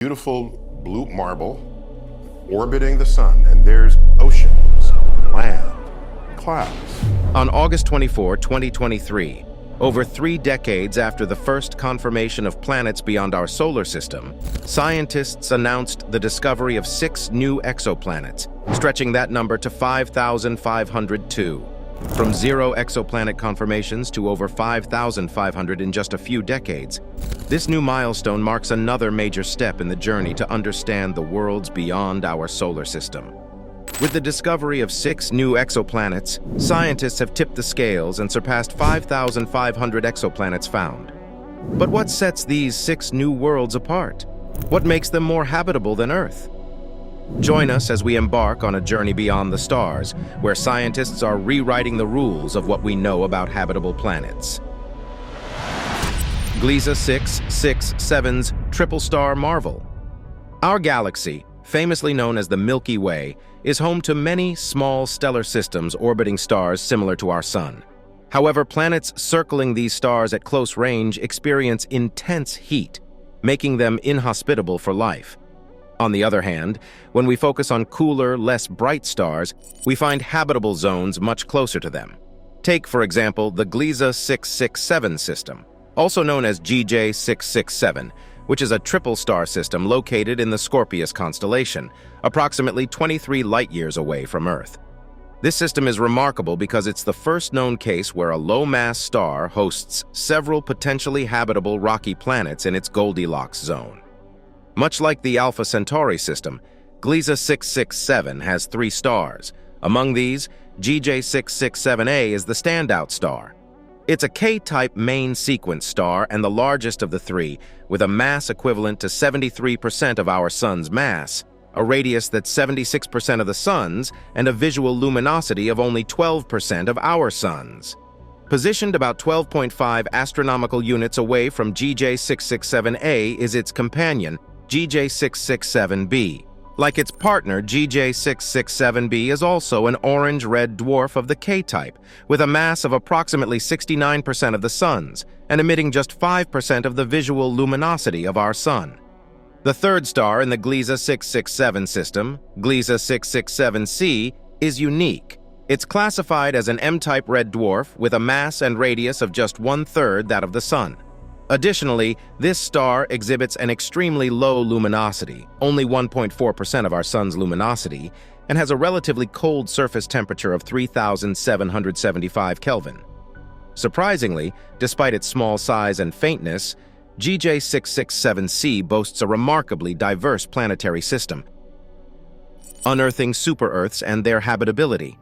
Beautiful blue marble orbiting the sun, and there's oceans, land, clouds. On August 24, 2023, over 3 decades after the first confirmation of planets beyond our solar system, scientists announced the discovery of 6 new exoplanets, stretching that number to 5,502. From 0 exoplanet confirmations to over 5,500 in just a few decades, this new milestone marks another major step in the journey to understand the worlds beyond our solar system. With the discovery of 6 new exoplanets, scientists have tipped the scales and surpassed 5,500 exoplanets found. But what sets these 6 new worlds apart? What makes them more habitable than Earth? Join us as we embark on a journey beyond the stars, where scientists are rewriting the rules of what we know about habitable planets. Gliese 667's triple star marvel. Our galaxy, famously known as the Milky Way, is home to many small stellar systems orbiting stars similar to our Sun. However, planets circling these stars at close range experience intense heat, making them inhospitable for life. On the other hand, when we focus on cooler, less bright stars, we find habitable zones much closer to them. Take, for example, the Gliese 667 system, also known as GJ 667, which is a triple star system located in the Scorpius constellation, approximately 23 light-years away from Earth. This system is remarkable because it's the first known case where a low-mass star hosts several potentially habitable rocky planets in its Goldilocks zone. Much like the Alpha Centauri system, Gliese 667 has 3 stars. Among these, GJ 667A is the standout star. It's a K-type main sequence star and the largest of the 3, with a mass equivalent to 73% of our Sun's mass, a radius that's 76% of the Sun's, and a visual luminosity of only 12% of our Sun's. Positioned about 12.5 astronomical units away from GJ 667A is its companion, GJ 667b. Like its partner, GJ 667b is also an orange-red dwarf of the K-type, with a mass of approximately 69% of the Sun's, and emitting just 5% of the visual luminosity of our Sun. The third star in the Gliese 667 system, Gliese 667c, is unique. It's classified as an M-type red dwarf with a mass and radius of just 1/3 that of the Sun. Additionally, this star exhibits an extremely low luminosity, only 1.4% of our Sun's luminosity, and has a relatively cold surface temperature of 3,775 Kelvin. Surprisingly, despite its small size and faintness, GJ 667c boasts a remarkably diverse planetary system, unearthing super-Earths and their habitability.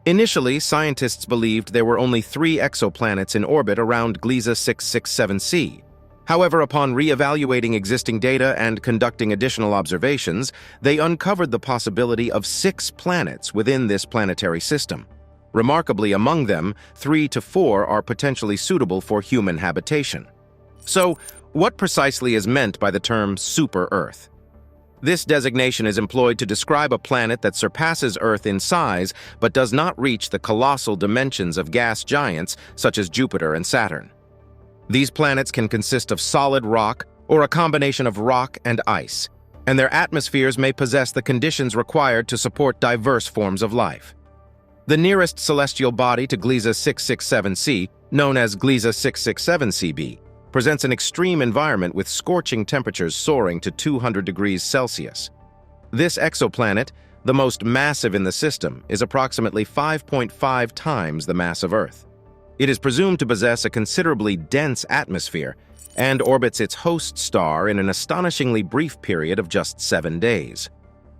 Initially, scientists believed there were only 3 exoplanets in orbit around Gliese 667c. However, upon re-evaluating existing data and conducting additional observations, they uncovered the possibility of 6 planets within this planetary system. Remarkably, among them, 3 to 4 are potentially suitable for human habitation. So, what precisely is meant by the term super-Earth? This designation is employed to describe a planet that surpasses Earth in size but does not reach the colossal dimensions of gas giants such as Jupiter and Saturn. These planets can consist of solid rock or a combination of rock and ice, and their atmospheres may possess the conditions required to support diverse forms of life. The nearest celestial body to Gliese 667c, known as Gliese 667cb, presents an extreme environment with scorching temperatures soaring to 200 degrees Celsius. This exoplanet, the most massive in the system, is approximately 5.5 times the mass of Earth. It is presumed to possess a considerably dense atmosphere and orbits its host star in an astonishingly brief period of just 7 days.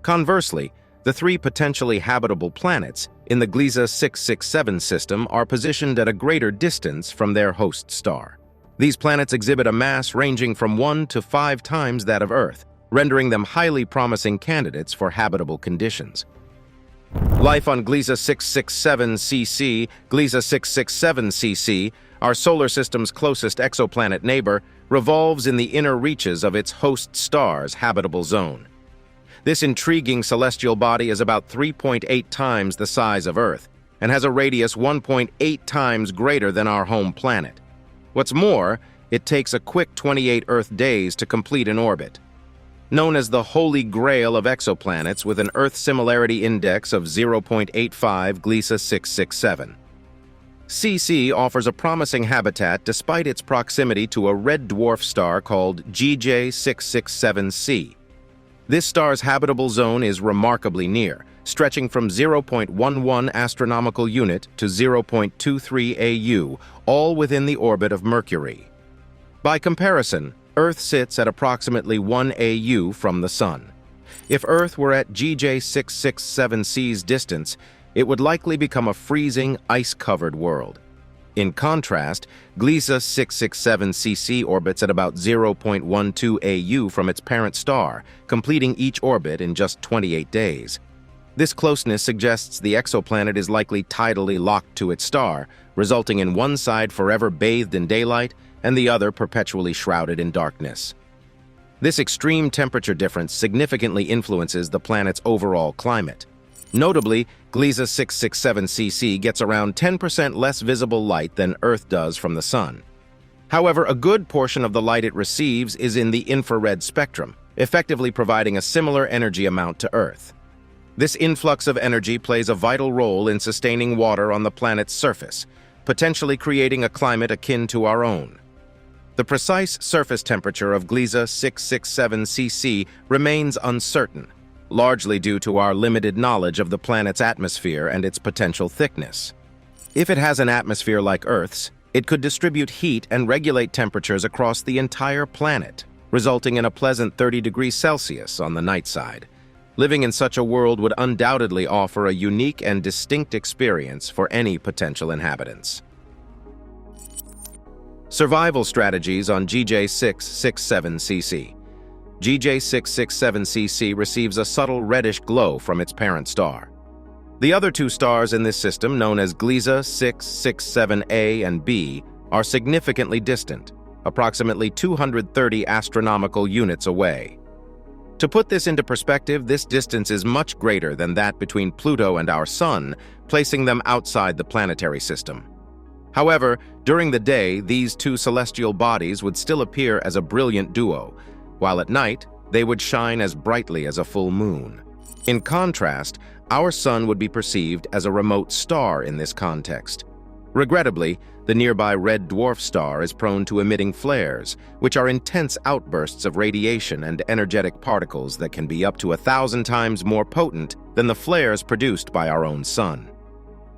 Conversely, the 3 potentially habitable planets in the Gliese 667 system are positioned at a greater distance from their host star. These planets exhibit a mass ranging from 1 to 5 times that of Earth, rendering them highly promising candidates for habitable conditions. Life on Gliese 667cc, Gliese 667cc, our solar system's closest exoplanet neighbor, revolves in the inner reaches of its host star's habitable zone. This intriguing celestial body is about 3.8 times the size of Earth and has a radius 1.8 times greater than our home planet. What's more, it takes a quick 28 Earth days to complete an orbit. Known as the Holy Grail of exoplanets with an Earth similarity index of 0.85 Gliese 667. CC offers a promising habitat despite its proximity to a red dwarf star called GJ667c. This star's habitable zone is remarkably near, stretching from 0.11 astronomical unit to 0.23 AU, all within the orbit of Mercury. By comparison, Earth sits at approximately 1 AU from the Sun. If Earth were at GJ667c's distance, it would likely become a freezing, ice-covered world. In contrast, Gliese 667cc orbits at about 0.12 AU from its parent star, completing each orbit in just 28 days. This closeness suggests the exoplanet is likely tidally locked to its star, resulting in one side forever bathed in daylight and the other perpetually shrouded in darkness. This extreme temperature difference significantly influences the planet's overall climate. Notably, Gliese 667cc gets around 10% less visible light than Earth does from the Sun. However, a good portion of the light it receives is in the infrared spectrum, effectively providing a similar energy amount to Earth. This influx of energy plays a vital role in sustaining water on the planet's surface, potentially creating a climate akin to our own. The precise surface temperature of Gliese 667cc remains uncertain, largely due to our limited knowledge of the planet's atmosphere and its potential thickness. If it has an atmosphere like Earth's, it could distribute heat and regulate temperatures across the entire planet, resulting in a pleasant 30 degrees Celsius on the night side. Living in such a world would undoubtedly offer a unique and distinct experience for any potential inhabitants. Survival strategies on GJ667cc. GJ667cc receives a subtle reddish glow from its parent star. The other two stars in this system, known as Gliese 667a and b, are significantly distant, approximately 230 astronomical units away. To put this into perspective, this distance is much greater than that between Pluto and our Sun, placing them outside the planetary system. However, during the day, these two celestial bodies would still appear as a brilliant duo, while at night, they would shine as brightly as a full moon. In contrast, our Sun would be perceived as a remote star in this context. Regrettably, the nearby red dwarf star is prone to emitting flares, which are intense outbursts of radiation and energetic particles that can be up to 1,000 times more potent than the flares produced by our own Sun.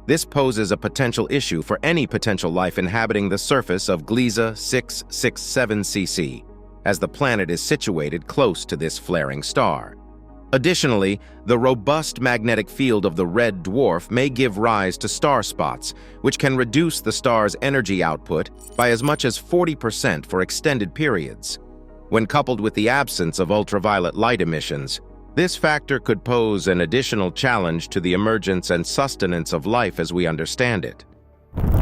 This poses a potential issue for any potential life inhabiting the surface of Gliese 667cc, as the planet is situated close to this flaring star. Additionally, the robust magnetic field of the red dwarf may give rise to star spots, which can reduce the star's energy output by as much as 40% for extended periods. When coupled with the absence of ultraviolet light emissions, this factor could pose an additional challenge to the emergence and sustenance of life as we understand it.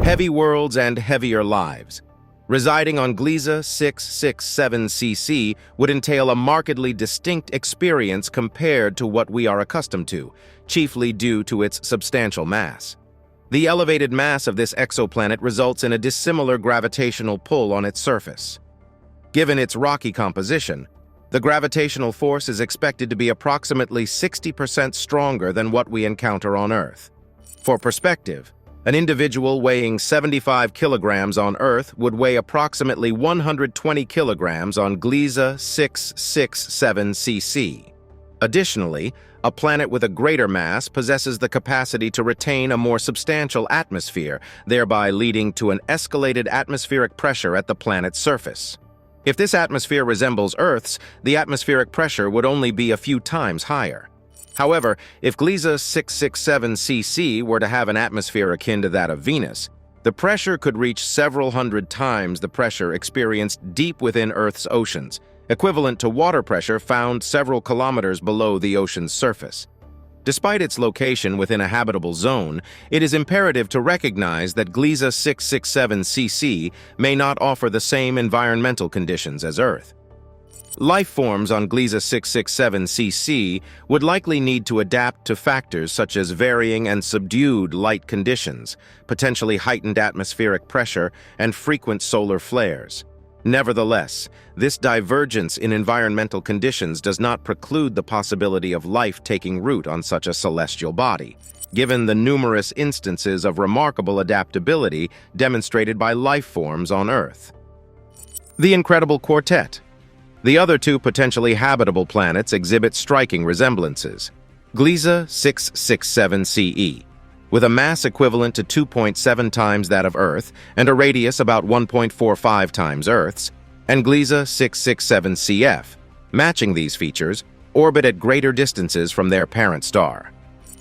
Heavy worlds and heavier lives. Residing on Gliese 667cc would entail a markedly distinct experience compared to what we are accustomed to, chiefly due to its substantial mass. The elevated mass of this exoplanet results in a dissimilar gravitational pull on its surface. Given its rocky composition, the gravitational force is expected to be approximately 60% stronger than what we encounter on Earth. For perspective, an individual weighing 75 kilograms on Earth would weigh approximately 120 kilograms on Gliese 667cc. Additionally, a planet with a greater mass possesses the capacity to retain a more substantial atmosphere, thereby leading to an escalated atmospheric pressure at the planet's surface. If this atmosphere resembles Earth's, the atmospheric pressure would only be a few times higher. However, if Gliese 667cc were to have an atmosphere akin to that of Venus, the pressure could reach several hundred times the pressure experienced deep within Earth's oceans, equivalent to water pressure found several kilometers below the ocean's surface. Despite its location within a habitable zone, it is imperative to recognize that Gliese 667cc may not offer the same environmental conditions as Earth. Life forms on Gliese 667cc would likely need to adapt to factors such as varying and subdued light conditions, potentially heightened atmospheric pressure, and frequent solar flares. Nevertheless, this divergence in environmental conditions does not preclude the possibility of life taking root on such a celestial body, given the numerous instances of remarkable adaptability demonstrated by life forms on Earth. The Incredible Quartet. The other two potentially habitable planets exhibit striking resemblances. Gliese 667 CE, with a mass equivalent to 2.7 times that of Earth and a radius about 1.45 times Earth's, and Gliese 667 CF, matching these features, orbit at greater distances from their parent star.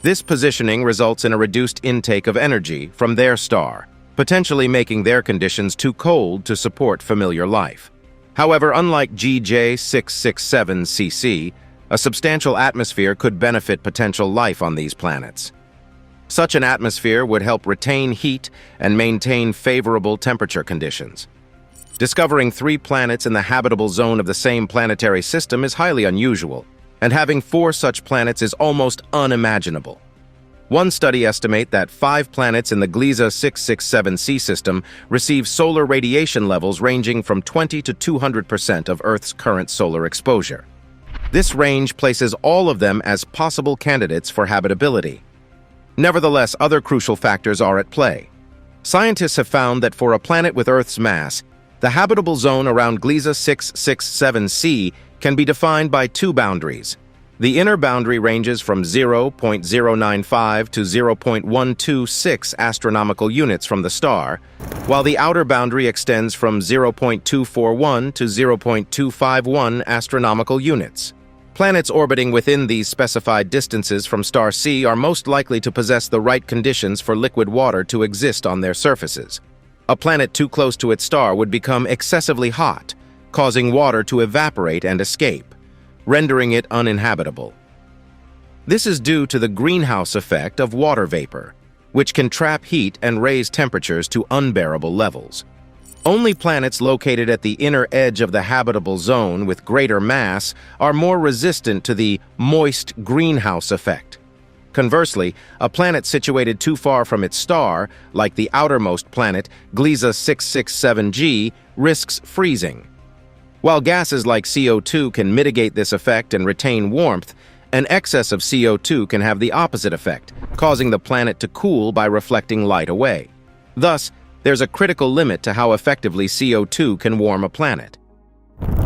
This positioning results in a reduced intake of energy from their star, potentially making their conditions too cold to support familiar life. However, unlike GJ 667 CC, a substantial atmosphere could benefit potential life on these planets. Such an atmosphere would help retain heat and maintain favorable temperature conditions. Discovering 3 planets in the habitable zone of the same planetary system is highly unusual, and having 4 such planets is almost unimaginable. One study estimates that 5 planets in the Gliese 667c system receive solar radiation levels ranging from 20 to 200% of Earth's current solar exposure. This range places all of them as possible candidates for habitability. Nevertheless, other crucial factors are at play. Scientists have found that for a planet with Earth's mass, the habitable zone around Gliese 667c can be defined by 2 boundaries. The inner boundary ranges from 0.095 to 0.126 astronomical units from the star, while the outer boundary extends from 0.241 to 0.251 astronomical units. Planets orbiting within these specified distances from star C are most likely to possess the right conditions for liquid water to exist on their surfaces. A planet too close to its star would become excessively hot, causing water to evaporate and escape, rendering it uninhabitable. This is due to the greenhouse effect of water vapor, which can trap heat and raise temperatures to unbearable levels. Only planets located at the inner edge of the habitable zone with greater mass are more resistant to the moist greenhouse effect. Conversely, a planet situated too far from its star, like the outermost planet, Gliese 667g, risks freezing. While gases like CO2 can mitigate this effect and retain warmth, an excess of CO2 can have the opposite effect, causing the planet to cool by reflecting light away. Thus, there's a critical limit to how effectively CO2 can warm a planet.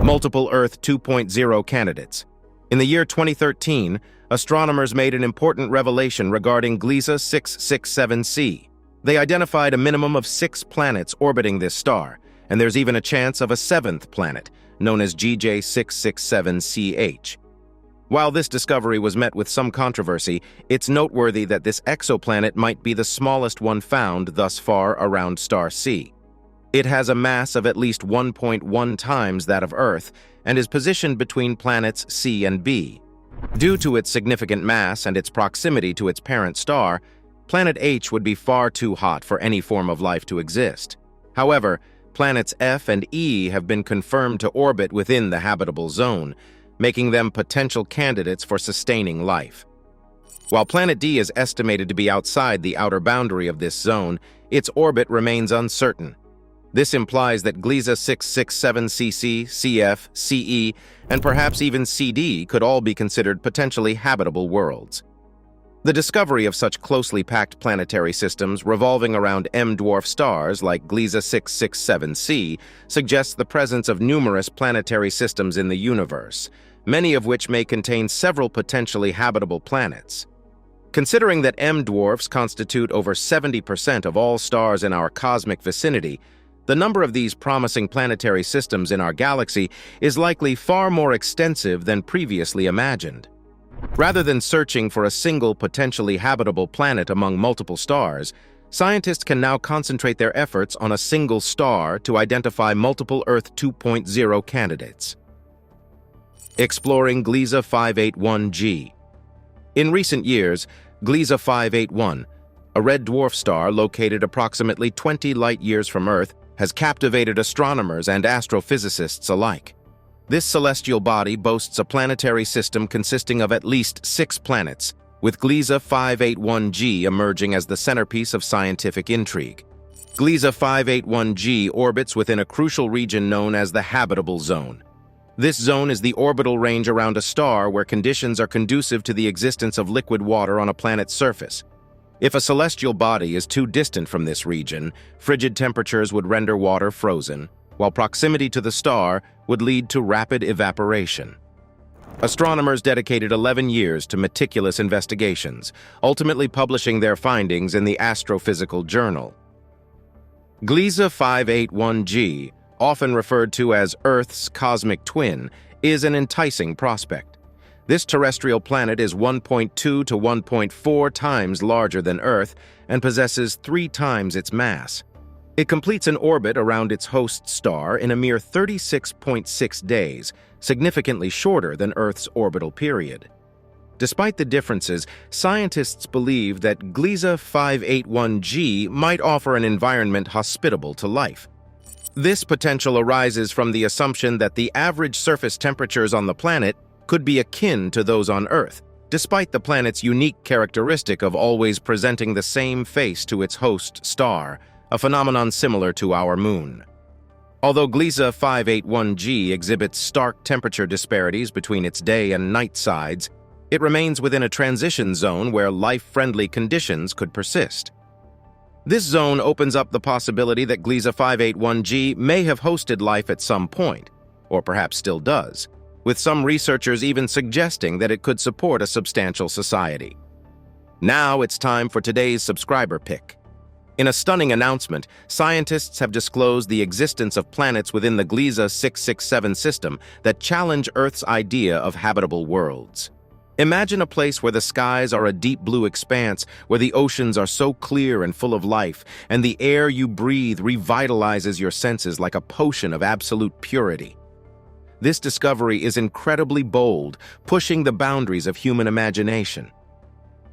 Multiple Earth 2.0 candidates. In the year 2013, astronomers made an important revelation regarding Gliese 667c. They identified a minimum of 6 planets orbiting this star, and there's even a chance of a 7th planet, known as GJ 667ch. While this discovery was met with some controversy, it's noteworthy that this exoplanet might be the smallest one found thus far around star C. It has a mass of at least 1.1 times that of Earth and is positioned between planets C and B. Due to its significant mass and its proximity to its parent star, planet H would be far too hot for any form of life to exist. However, planets F and E have been confirmed to orbit within the habitable zone, making them potential candidates for sustaining life. While planet D is estimated to be outside the outer boundary of this zone, its orbit remains uncertain. This implies that Gliese 667cc, CF, CE, and perhaps even CD could all be considered potentially habitable worlds. The discovery of such closely packed planetary systems revolving around M-dwarf stars like Gliese 667c suggests the presence of numerous planetary systems in the universe, many of which may contain several potentially habitable planets. Considering that M-dwarfs constitute over 70% of all stars in our cosmic vicinity, the number of these promising planetary systems in our galaxy is likely far more extensive than previously imagined. Rather than searching for a single potentially habitable planet among multiple stars, scientists can now concentrate their efforts on a single star to identify multiple Earth 2.0 candidates. Exploring Gliese 581g. In recent years, Gliese 581, a red dwarf star located approximately 20 light-years from Earth, has captivated astronomers and astrophysicists alike. This celestial body boasts a planetary system consisting of at least 6 planets, with Gliese 581g emerging as the centerpiece of scientific intrigue. Gliese 581g orbits within a crucial region known as the habitable zone. This zone is the orbital range around a star where conditions are conducive to the existence of liquid water on a planet's surface. If a celestial body is too distant from this region, frigid temperatures would render water frozen, while proximity to the star would lead to rapid evaporation. Astronomers dedicated 11 years to meticulous investigations, ultimately publishing their findings in the Astrophysical Journal. Gliese 581g, often referred to as Earth's cosmic twin, is an enticing prospect. This terrestrial planet is 1.2 to 1.4 times larger than Earth and possesses 3 times its mass. It completes an orbit around its host star in a mere 36.6 days, significantly shorter than Earth's orbital period. Despite the differences, scientists believe that Gliese 581g might offer an environment hospitable to life. This potential arises from the assumption that the average surface temperatures on the planet could be akin to those on Earth, despite the planet's unique characteristic of always presenting the same face to its host star, a phenomenon similar to our Moon. Although Gliese 581g exhibits stark temperature disparities between its day and night sides, it remains within a transition zone where life-friendly conditions could persist. This zone opens up the possibility that Gliese 581g may have hosted life at some point, or perhaps still does, with some researchers even suggesting that it could support a substantial society. Now it's time for today's subscriber pick. In a stunning announcement, scientists have disclosed the existence of planets within the Gliese 667 system that challenge Earth's idea of habitable worlds. Imagine a place where the skies are a deep blue expanse, where the oceans are so clear and full of life, and the air you breathe revitalizes your senses like a potion of absolute purity. This discovery is incredibly bold, pushing the boundaries of human imagination.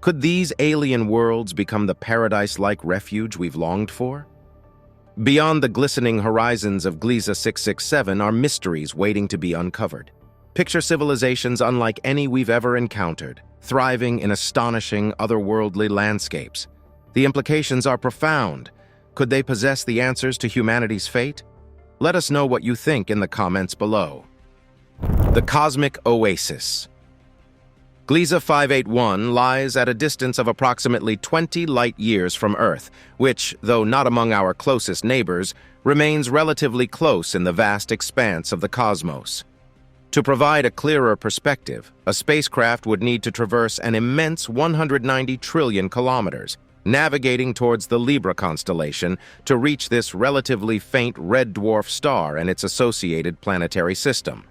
Could these alien worlds become the paradise-like refuge we've longed for? Beyond the glistening horizons of Gliese 667 are mysteries waiting to be uncovered. Picture civilizations unlike any we've ever encountered, thriving in astonishing, otherworldly landscapes. The implications are profound. Could they possess the answers to humanity's fate? Let us know what you think in the comments below. The Cosmic Oasis. Gliese 581 lies at a distance of approximately 20 light-years from Earth, which, though not among our closest neighbors, remains relatively close in the vast expanse of the cosmos. To provide a clearer perspective, a spacecraft would need to traverse an immense 190 trillion kilometers, navigating towards the Libra constellation to reach this relatively faint red dwarf star and its associated planetary system.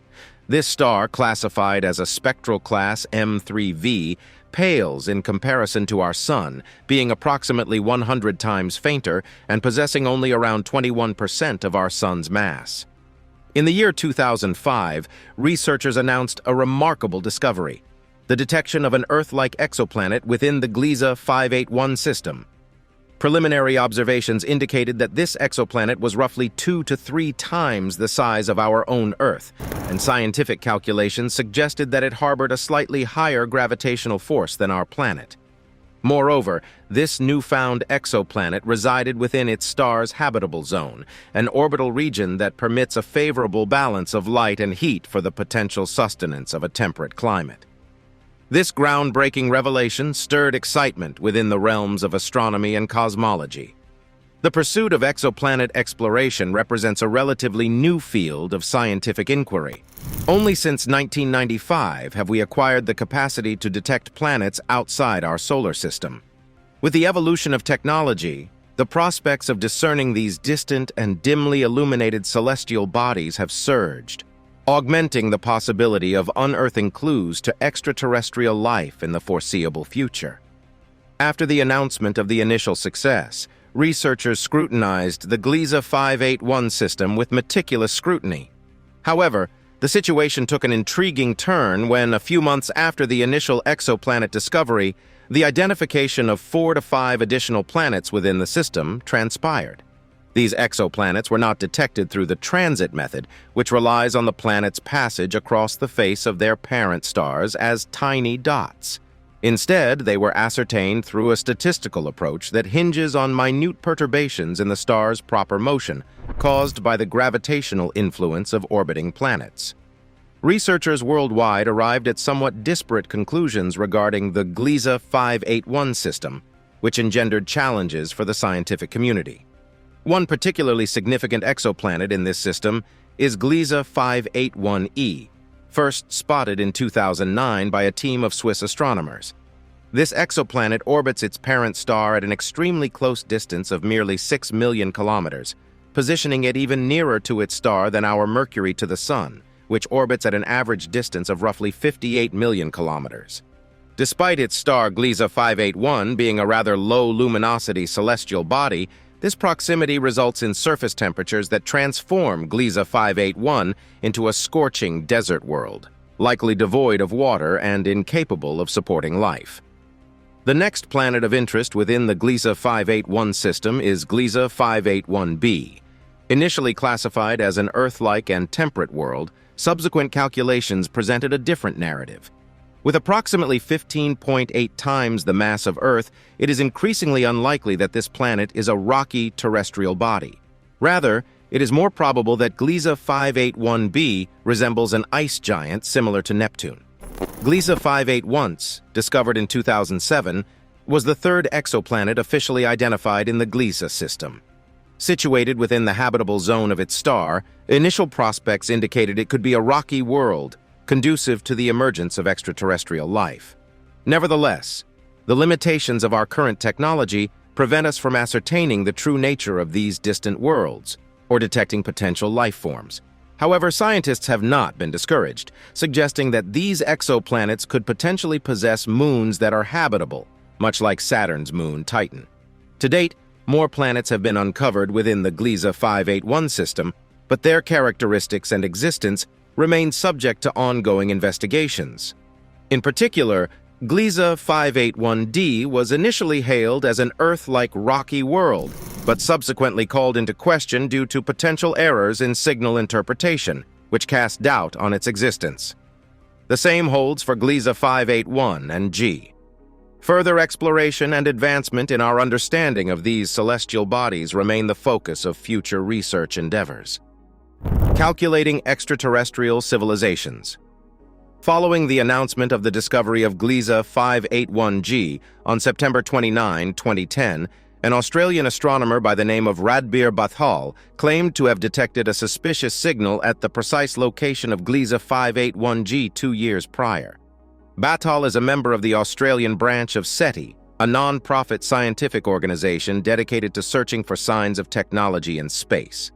This star, classified as a spectral class M3V, pales in comparison to our Sun, being approximately 100 times fainter and possessing only around 21% of our Sun's mass. In the year 2005, researchers announced a remarkable discovery: the detection of an Earth-like exoplanet within the Gliese 581 system. Preliminary observations indicated that this exoplanet was roughly 2 to 3 times the size of our own Earth, and scientific calculations suggested that it harbored a slightly higher gravitational force than our planet. Moreover, this newfound exoplanet resided within its star's habitable zone, an orbital region that permits a favorable balance of light and heat for the potential sustenance of a temperate climate. This groundbreaking revelation stirred excitement within the realms of astronomy and cosmology. The pursuit of exoplanet exploration represents a relatively new field of scientific inquiry. Only since 1995 have we acquired the capacity to detect planets outside our solar system. With the evolution of technology, the prospects of discerning these distant and dimly illuminated celestial bodies have surged, augmenting the possibility of unearthing clues to extraterrestrial life in the foreseeable future. After the announcement of the initial success, researchers scrutinized the Gliese 581 system with meticulous scrutiny. However, the situation took an intriguing turn when, a few months after the initial exoplanet discovery, the identification of 4 to 5 additional planets within the system transpired. These exoplanets were not detected through the transit method, which relies on the planet's passage across the face of their parent stars as tiny dots. Instead, they were ascertained through a statistical approach that hinges on minute perturbations in the star's proper motion, caused by the gravitational influence of orbiting planets. Researchers worldwide arrived at somewhat disparate conclusions regarding the Gliese 581 system, which engendered challenges for the scientific community. One particularly significant exoplanet in this system is Gliese 581e, first spotted in 2009 by a team of Swiss astronomers. This exoplanet orbits its parent star at an extremely close distance of merely 6 million kilometers, positioning it even nearer to its star than our Mercury to the Sun, which orbits at an average distance of roughly 58 million kilometers. Despite its star Gliese 581 being a rather low-luminosity celestial body, this proximity results in surface temperatures that transform Gliese 581 into a scorching desert world, likely devoid of water and incapable of supporting life. The next planet of interest within the Gliese 581 system is Gliese 581b. Initially classified as an Earth-like and temperate world, subsequent calculations presented a different narrative. With approximately 15.8 times the mass of Earth, it is increasingly unlikely that this planet is a rocky terrestrial body. Rather, it is more probable that Gliese 581b resembles an ice giant similar to Neptune. Gliese 581, discovered in 2007, was the third exoplanet officially identified in the Gliese system. Situated within the habitable zone of its star, initial prospects indicated it could be a rocky world, conducive to the emergence of extraterrestrial life. Nevertheless, the limitations of our current technology prevent us from ascertaining the true nature of these distant worlds, or detecting potential life forms. However, scientists have not been discouraged, suggesting that these exoplanets could potentially possess moons that are habitable, much like Saturn's moon Titan. To date, more planets have been uncovered within the Gliese 581 system, but their characteristics and existence remain subject to ongoing investigations. In particular, Gliese 581d was initially hailed as an Earth-like rocky world, but subsequently called into question due to potential errors in signal interpretation, which cast doubt on its existence. The same holds for Gliese 581 and G. Further exploration and advancement in our understanding of these celestial bodies remain the focus of future research endeavors. Calculating extraterrestrial civilizations. Following the announcement of the discovery of Gliese 581g on September 29, 2010, an Australian astronomer by the name of Radbir Bathal claimed to have detected a suspicious signal at the precise location of Gliese 581g 2 years prior. Bathal is a member of the Australian branch of SETI, a non-profit scientific organization dedicated to searching for signs of technology in space.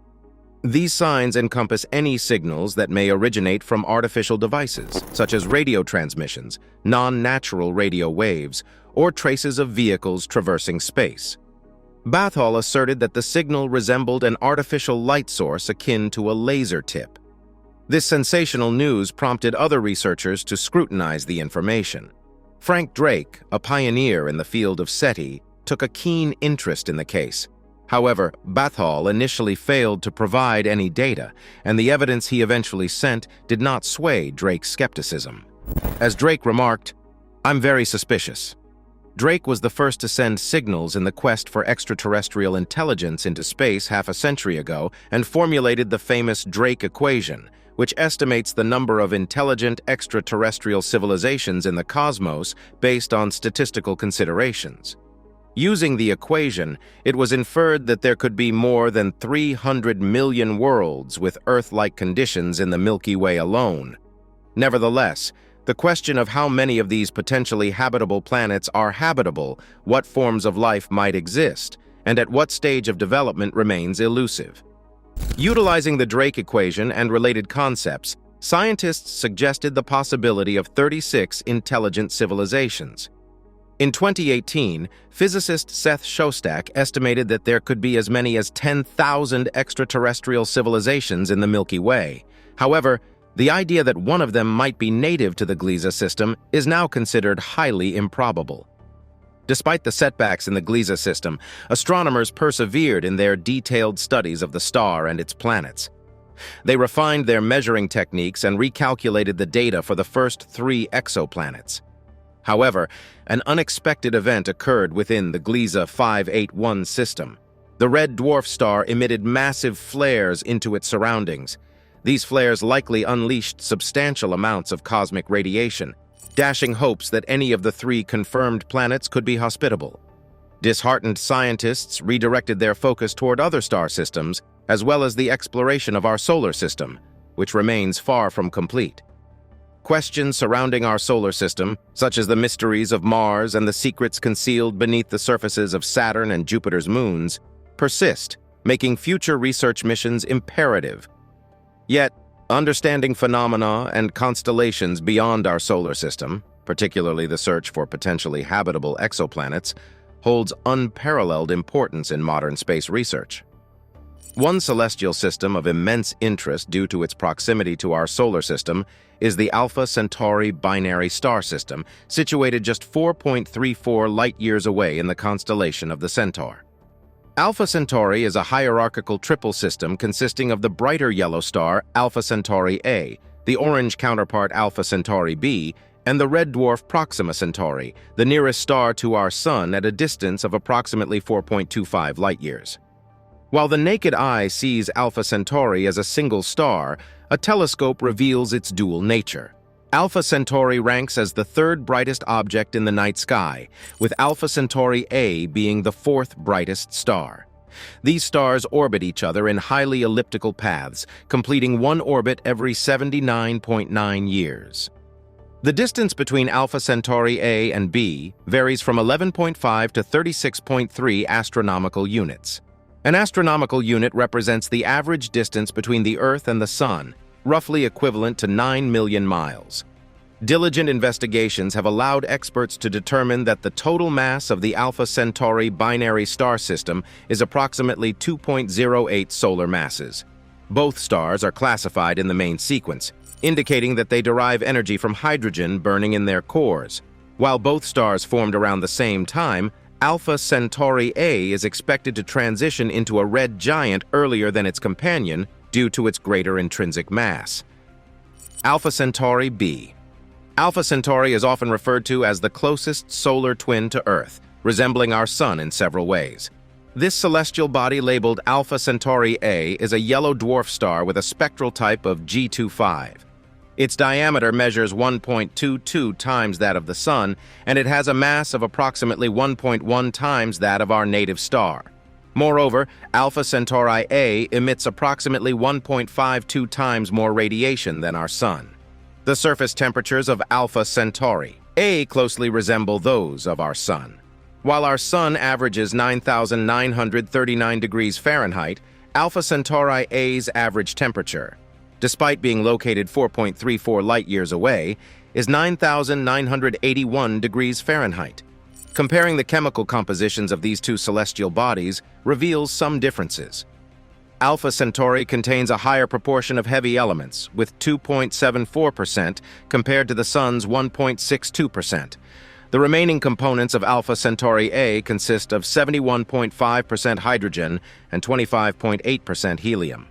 These signs encompass any signals that may originate from artificial devices, such as radio transmissions, non-natural radio waves, or traces of vehicles traversing space. Bathal asserted that the signal resembled an artificial light source akin to a laser tip. This sensational news prompted other researchers to scrutinize the information. Frank Drake, a pioneer in the field of SETI, took a keen interest in the case. However, Bathal initially failed to provide any data, and the evidence he eventually sent did not sway Drake's skepticism. As Drake remarked, "I'm very suspicious." Drake was the first to send signals in the quest for extraterrestrial intelligence into space half a century ago and formulated the famous Drake equation, which estimates the number of intelligent extraterrestrial civilizations in the cosmos based on statistical considerations. Using the equation, it was inferred that there could be more than 300 million worlds with Earth-like conditions in the Milky Way alone. Nevertheless, the question of how many of these potentially habitable planets are habitable, what forms of life might exist, and at what stage of development remains elusive. Utilizing the Drake equation and related concepts, scientists suggested the possibility of 36 intelligent civilizations. In 2018, physicist Seth Shostak estimated that there could be as many as 10,000 extraterrestrial civilizations in the Milky Way. However, the idea that one of them might be native to the Gliese system is now considered highly improbable. Despite the setbacks in the Gliese system, astronomers persevered in their detailed studies of the star and its planets. They refined their measuring techniques and recalculated the data for the first 3 exoplanets. However, an unexpected event occurred within the Gliese 581 system. The red dwarf star emitted massive flares into its surroundings. These flares likely unleashed substantial amounts of cosmic radiation, dashing hopes that any of the 3 confirmed planets could be hospitable. Disheartened scientists redirected their focus toward other star systems, as well as the exploration of our solar system, which remains far from complete. Questions surrounding our solar system, such as the mysteries of Mars and the secrets concealed beneath the surfaces of Saturn and Jupiter's moons, persist, making future research missions imperative. Yet, understanding phenomena and constellations beyond our solar system, particularly the search for potentially habitable exoplanets, holds unparalleled importance in modern space research. One celestial system of immense interest due to its proximity to our solar system is the Alpha Centauri binary star system, situated just 4.34 light-years away in the constellation of the Centaur. Alpha Centauri is a hierarchical triple system consisting of the brighter yellow star Alpha Centauri A, the orange counterpart Alpha Centauri B, and the red dwarf Proxima Centauri, the nearest star to our Sun at a distance of approximately 4.25 light-years. While the naked eye sees Alpha Centauri as a single star, a telescope reveals its dual nature. Alpha Centauri ranks as the 3rd brightest object in the night sky, with Alpha Centauri A being the 4th brightest star. These stars orbit each other in highly elliptical paths, completing one orbit every 79.9 years. The distance between Alpha Centauri A and B varies from 11.5 to 36.3 astronomical units. An astronomical unit represents the average distance between the Earth and the Sun, roughly equivalent to 9 million miles. Diligent investigations have allowed experts to determine that the total mass of the Alpha Centauri binary star system is approximately 2.08 solar masses. Both stars are classified in the main sequence, indicating that they derive energy from hydrogen burning in their cores. While both stars formed around the same time, Alpha Centauri A is expected to transition into a red giant earlier than its companion due to its greater intrinsic mass. Alpha Centauri B. Alpha Centauri is often referred to as the closest solar twin to Earth, resembling our Sun in several ways. This celestial body labeled Alpha Centauri A is a yellow dwarf star with a spectral type of G25. Its diameter measures 1.22 times that of the Sun, and it has a mass of approximately 1.1 times that of our native star. Moreover, Alpha Centauri A emits approximately 1.52 times more radiation than our Sun. The surface temperatures of Alpha Centauri A closely resemble those of our Sun. While our Sun averages 9,939 degrees Fahrenheit, Alpha Centauri A's average temperature, despite being located 4.34 light-years away, is 9,981 degrees Fahrenheit. Comparing the chemical compositions of these two celestial bodies reveals some differences. Alpha Centauri contains a higher proportion of heavy elements, with 2.74% compared to the Sun's 1.62%. The remaining components of Alpha Centauri A consist of 71.5% hydrogen and 25.8% helium.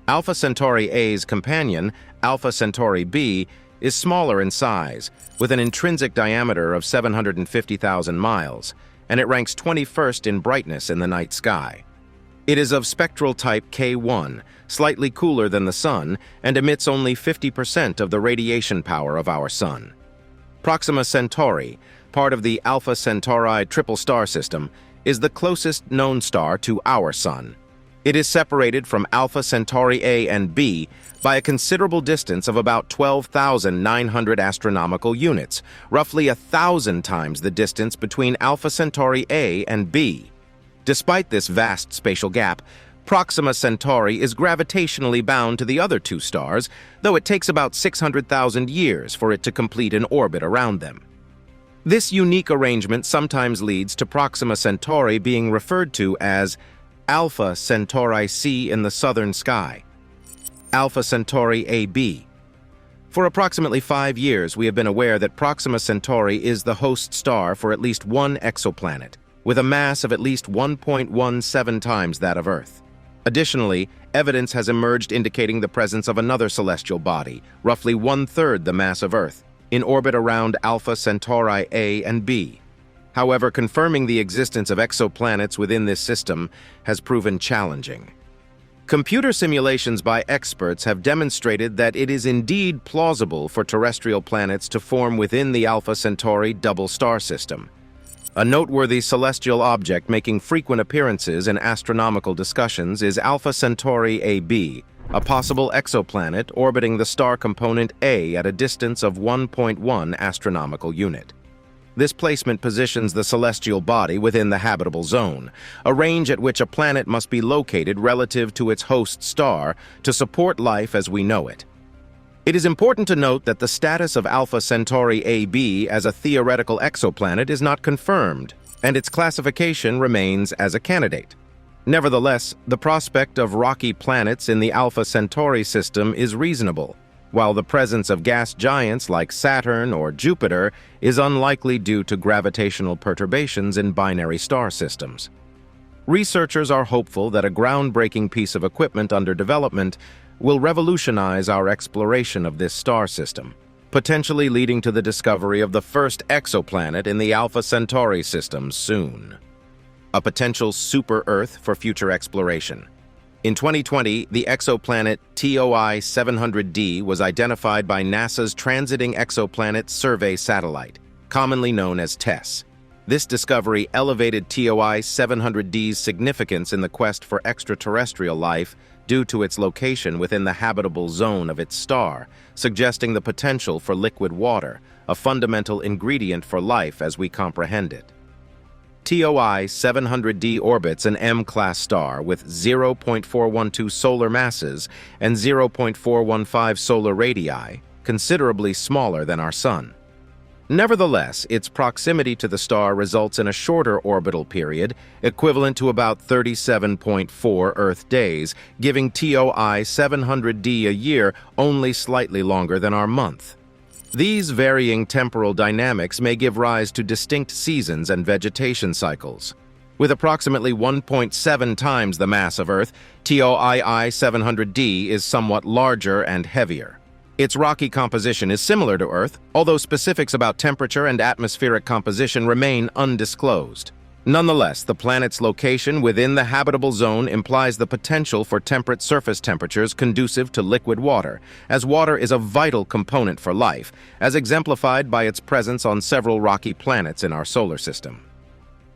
Alpha Centauri A's companion, Alpha Centauri B, is smaller in size, with an intrinsic diameter of 750,000 miles, and it ranks 21st in brightness in the night sky. It is of spectral type K1, slightly cooler than the Sun, and emits only 50% of the radiation power of our Sun. Proxima Centauri, part of the Alpha Centauri triple star system, is the closest known star to our Sun. It is separated from Alpha Centauri A and B by a considerable distance of about 12,900 astronomical units, roughly 1,000 times the distance between Alpha Centauri A and B. Despite this vast spatial gap, Proxima Centauri is gravitationally bound to the other two stars, though it takes about 600,000 years for it to complete an orbit around them. This unique arrangement sometimes leads to Proxima Centauri being referred to as Alpha Centauri C in the southern sky, Alpha Centauri AB. For approximately 5 years, we have been aware that Proxima Centauri is the host star for at least one exoplanet, with a mass of at least 1.17 times that of Earth. Additionally, evidence has emerged indicating the presence of another celestial body, roughly 1/3 the mass of Earth, in orbit around Alpha Centauri A and B. However, confirming the existence of exoplanets within this system has proven challenging. Computer simulations by experts have demonstrated that it is indeed plausible for terrestrial planets to form within the Alpha Centauri double star system, a noteworthy celestial object making frequent appearances in astronomical discussions is Alpha Centauri AB, a possible exoplanet orbiting the star component A at a distance of 1.1 astronomical unit. This placement positions the celestial body within the habitable zone, a range at which a planet must be located relative to its host star to support life as we know it. It is important to note that the status of Alpha Centauri AB as a theoretical exoplanet is not confirmed, and its classification remains as a candidate. Nevertheless, the prospect of rocky planets in the Alpha Centauri system is reasonable, while the presence of gas giants like Saturn or Jupiter is unlikely due to gravitational perturbations in binary star systems. Researchers are hopeful that a groundbreaking piece of equipment under development will revolutionize our exploration of this star system, potentially leading to the discovery of the first exoplanet in the Alpha Centauri system soon. A potential super-Earth for future exploration. In 2020, the exoplanet TOI 700D was identified by NASA's Transiting Exoplanet Survey Satellite, commonly known as TESS. This discovery elevated TOI 700D's significance in the quest for extraterrestrial life due to its location within the habitable zone of its star, suggesting the potential for liquid water, a fundamental ingredient for life as we comprehend it. TOI 700D orbits an M-class star with 0.412 solar masses and 0.415 solar radii, considerably smaller than our Sun. Nevertheless, its proximity to the star results in a shorter orbital period, equivalent to about 37.4 Earth days, giving TOI 700D a year only slightly longer than our month. These varying temporal dynamics may give rise to distinct seasons and vegetation cycles. With approximately 1.7 times the mass of Earth, TOI 700D is somewhat larger and heavier. Its rocky composition is similar to Earth, although specifics about temperature and atmospheric composition remain undisclosed. Nonetheless, the planet's location within the habitable zone implies the potential for temperate surface temperatures conducive to liquid water, as water is a vital component for life, as exemplified by its presence on several rocky planets in our solar system.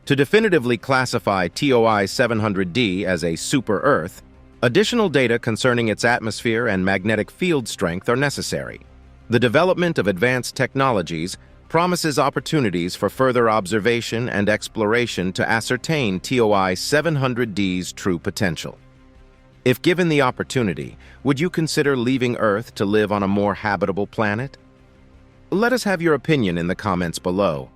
To definitively classify TOI 700D as a super-Earth, additional data concerning its atmosphere and magnetic field strength are necessary. The development of advanced technologies promises opportunities for further observation and exploration to ascertain TOI 700D's true potential. If given the opportunity, would you consider leaving Earth to live on a more habitable planet? Let us have your opinion in the comments below.